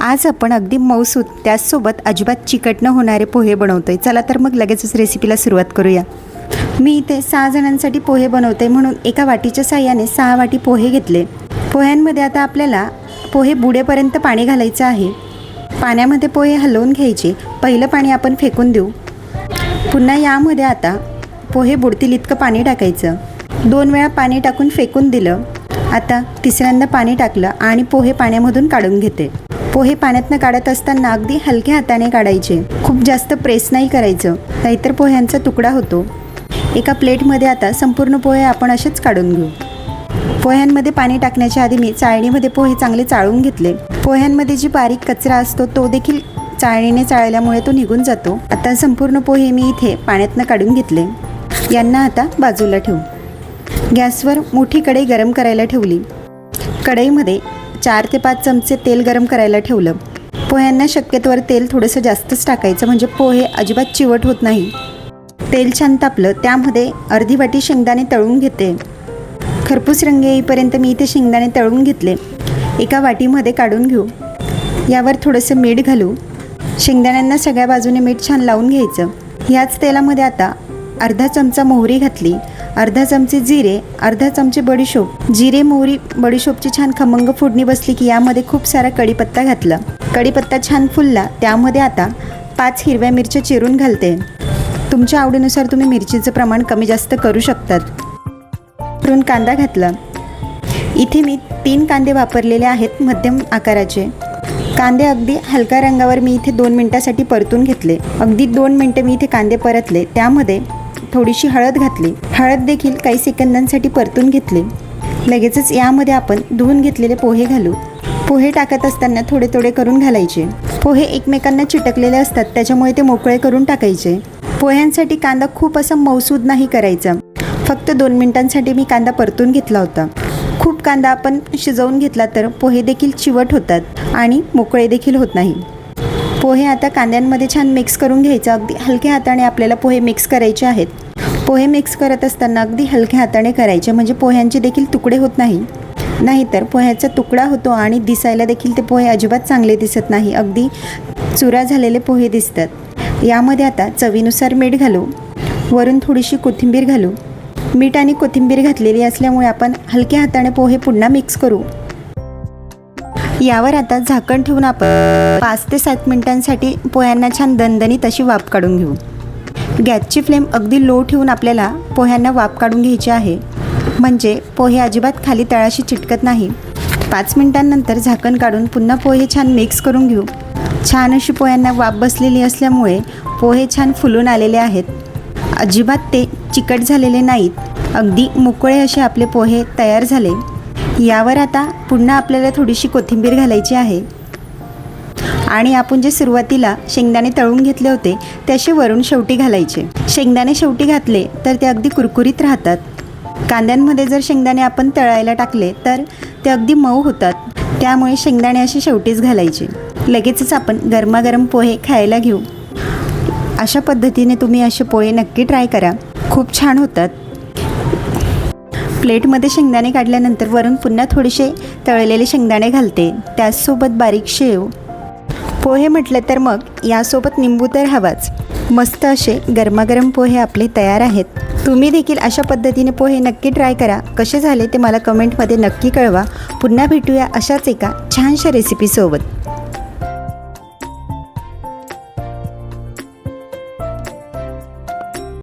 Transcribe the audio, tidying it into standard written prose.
आज आपण अगदी मऊसूत त्याचसोबत अजिबात चिकट न होणारे पोहे बनवतोय। चला तर मग लगेचच रेसिपीला सुरुवात करूया। मी इथे 6 जणांसाठी पोहे बनवते म्हणून एका वाटीच्या साह्याने 6 वाटी पोहे घेतले। पोह्यांमध्ये आता आपल्याला पोहे बुडेपर्यंत पाणी घालायचं आहे। पाण्यामध्ये पोहे हलवून घ्यायचे। पहिलं पाणी आपण फेकून देऊ। पुन्हा यामध्ये आता पोहे बुडतील इतकं पाणी टाकायचं। 2 वेळा पाणी टाकून फेकून दिलं। आता तिसऱ्यांदा पाणी टाकलं आणि पोहे पाण्यामधून काढून घेते। पोहे पाण्यातनं काढत असताना अगदी हलक्या हाताने काढायचे, खूप जास्त प्रेस नाही करायचं, नाहीतर पोह्यांचा तुकडा होतो। एका प्लेटमध्ये आता संपूर्ण पोहे आपण असेच काढून घेऊ। पोह्यांमध्ये पाणी टाकण्याच्या आधी मी चाळणीमध्ये पोहे चांगले चाळून घेतले। पोह्यांमध्ये जी बारीक कचरा असतो तो देखील चाळणीने चाळल्यामुळे तो निघून जातो। आता संपूर्ण पोहे मी इथे पाण्यातनं काढून घेतले। यांना आता बाजूला ठेवू। गॅसवर मोठी कढई गरम करायला ठेवली। कढईमध्ये 4 ते 5 चमचे तेल गरम करायला ठेवलं। पोह्यांना शक्यतोवर तेल थोडंसं जास्तच टाकायचं, म्हणजे पोहे अजिबात चिवट होत नाही। तेल छान तापलं, त्यामध्ये अर्धी वाटी शेंगदाणे तळून घेते। खरपूस रंग येईपर्यंत मी इथे शेंगदाणे तळून घेतले। एका वाटीमध्ये काढून घेऊ। यावर थोडंसं मीठ घालू। शेंगदाण्यांना सगळ्या बाजूने मीठ छान लावून घ्यायचं। ह्याच तेलामध्ये आता अर्धा चमचा मोहरी घातली, अर्धा चमचे जिरे, अर्धा चमचे बडीशोप। जिरे, मोहरी, बडीशोपची छान खमंग फोडणी बसली की यामध्ये खूप सारा कढीपत्ता घातला। कढीपत्ता छान फुलला, त्यामध्ये आता 5 हिरव्या मिरच्या चिरून घालते। तुमच्या आवडीनुसार तुम्ही मिरचीचं प्रमाण कमी जास्त करू शकतात। वरून कांदा घातला। इथे मी 3 कांदे वापरलेले आहेत, मध्यम आकाराचे। कांदे अगदी हलका रंगावर मी इथे 2 मिनिटासाठी परतून घेतले। अगदी 2 मिनिटं मी इथे कांदे परतले। त्यामध्ये थोडीशी हळद घातली। हळद देखील काही सेकंदांसाठी परतून घेतले। लगेचच यामध्ये आपण धुवून घेतलेले पोहे घालू। पोहे टाकत असताना थोडे थोडे करून घालायचे। पोहे एकमेकांना चिटकलेले असतात, त्याच्यामुळे ते मोकळे करून टाकायचे। पोह्यांसाठी कांदा खूप असा मऊसूद नाही करायचा। फक्त 2 मिनिटांसाठी मी कांदा परतून घेतला होता। खूप कांदा आपण शिजवून घेतला तर पोहे देखील चिवट होतात आणि मोकळे देखील होत नाही। पोहे आता कांद्यांमध्ये छान मिक्स करून घ्यायचं। अगदी हलक्या हाताने आपल्याला पोहे मिक्स करायचे आहेत। पोहे मिक्स करत असताना अगदी हलक्या हाताने करायचे, म्हणजे पोह्यांचे देखील तुकडे होत नाही। नाहीतर पोह्याचा तुकडा होतो आणि दिसायला देखील ते पोहे अजिबात चांगले दिसत नाही, अगदी चुरा झालेले पोहे दिसतात। यामध्ये आता चवीनुसार मीठ घालू। वरून थोडीशी कोथिंबीर घालू। मीठ आणि कोथिंबीर घातलेली असल्यामुळे आपण हलक्या हाताने पोहे पुन्हा मिक्स करू। यावर आता झाकण ठेवून आपण 5 ते 7 मिनिटांसाठी पोह्यांना छान दणदणीत अशी वाफ काढून घेऊ। गॅसची फ्लेम अगदी लो ठेवून आपल्याला पोह्यांना वाफ काढून घ्यायची आहे, म्हणजे पोहे अजिबात खाली तळाशी चिटकत नाही। 5 मिनिटांनंतर झाकण काढून पुन्हा पोहे छान मिक्स करून घेऊ। छान अशी पोह्यांना वाफ बसलेली असल्यामुळे पोहे छान फुलून आलेले आहेत। अजिबात ते चिकट झालेले नाहीत, अगदी मोकळे असे आपले पोहे तयार झाले। यावर आता पुन्हा आपल्याला थोडीशी कोथिंबीर घालायची आहे आणि आपण जे सुरुवातीला शेंगदाणे तळून घेतले होते त्याचे वरून शेवटी घालायचे। शेंगदाणे शेवटी घातले तर ते अगदी कुरकुरीत राहतात। कांद्यांमध्ये जर शेंगदाणे आपण तळायला टाकले तर ते अगदी मऊ होतात, त्यामुळे शेंगदाणे असे शेवटीच घालायचे। लगेचच आपण गरमागरम पोहे खायला घेऊ। अशा पद्धतीने तुम्ही असे पोहे नक्की ट्राय करा, खूप छान होतात। प्लेटमध्ये शेंगदाणे काढल्यानंतर वरून पुन्हा थोडेसे तळलेले शेंगदाणे घालते, त्याचसोबत बारीक शेव। पोहे म्हटलं तर मग यासोबत निंबू तर हवाच। मस्त असे गरमागरम पोहे आपले तयार आहेत। तुम्ही देखील अशा पद्धतीने पोहे नक्की ट्राय करा। कसे झाले ते मला कमेंटमध्ये नक्की कळवा। पुन्हा भेटूया अशाच एका छानशा रेसिपीसोबत।